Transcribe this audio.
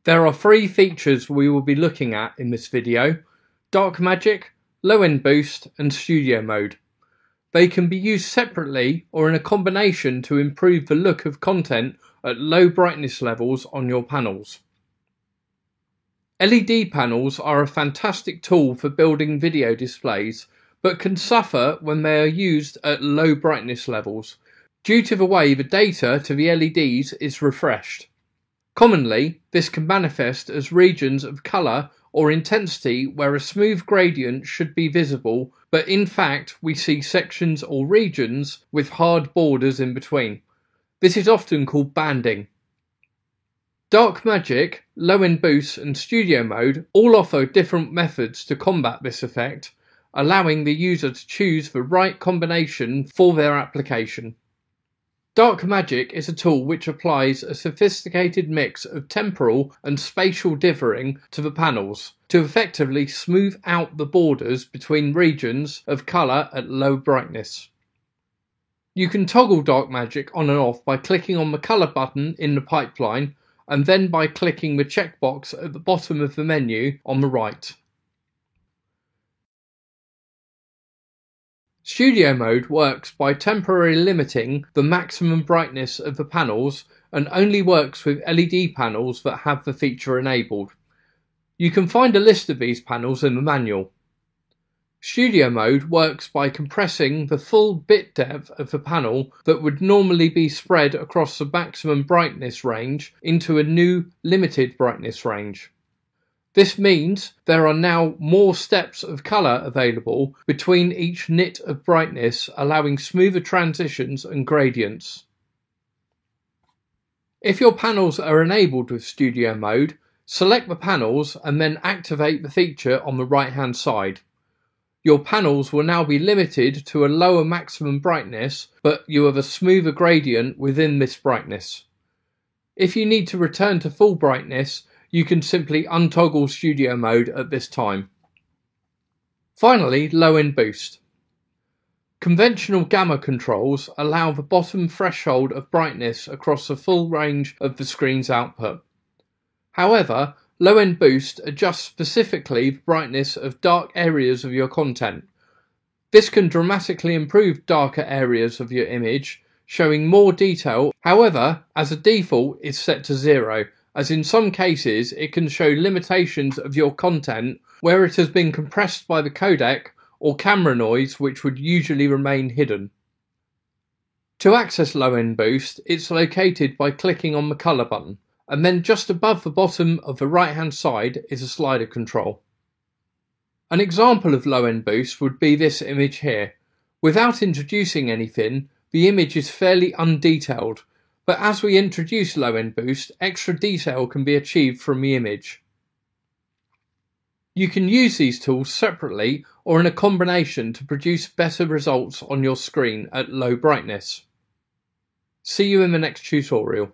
There are three features we will be looking at in this video: Dark Magic, Low End Boost and Studio Mode. They can be used separately or in a combination to improve the look of content at low brightness levels on your panels. LED panels are a fantastic tool for building video displays, but can suffer when they are used at low brightness levels, due to the way the data to the LEDs is refreshed. Commonly, this can manifest as regions of colour or intensity where a smooth gradient should be visible, but in fact we see sections or regions with hard borders in between. This is often called banding. Dark Magic, Low End Boost and Studio Mode all offer different methods to combat this effect, allowing the user to choose the right combination for their application. Dark Magic is a tool which applies a sophisticated mix of temporal and spatial dithering to the panels to effectively smooth out the borders between regions of colour at low brightness. You can toggle Dark Magic on and off by clicking on the colour button in the pipeline and then by clicking the checkbox at the bottom of the menu on the right. Studio Mode works by temporarily limiting the maximum brightness of the panels and only works with LED panels that have the feature enabled. You can find a list of these panels in the manual. Studio Mode works by compressing the full bit depth of the panel that would normally be spread across the maximum brightness range into a new limited brightness range. This means there are now more steps of colour available between each nit of brightness, allowing smoother transitions and gradients. If your panels are enabled with Studio Mode, select the panels and then activate the feature on the right hand side. Your panels will now be limited to a lower maximum brightness, but you have a smoother gradient within this brightness. If you need to return to full brightness, you can simply untoggle Studio Mode at this time. Finally, Low End Boost. Conventional gamma controls allow the bottom threshold of brightness across the full range of the screen's output. However, Low End Boost adjusts specifically the brightness of dark areas of your content. This can dramatically improve darker areas of your image, showing more detail. However, as a default, it's set to 0. As in some cases it can show limitations of your content where it has been compressed by the codec or camera noise which would usually remain hidden. To access Low End Boost, it's located by clicking on the colour button, and then just above the bottom of the right hand side is a slider control. An example of Low End Boost would be this image here. Without introducing anything, the image is fairly undetailed, but as we introduce Low End Boost, extra detail can be achieved from the image. You can use these tools separately or in a combination to produce better results on your screen at low brightness. See you in the next tutorial.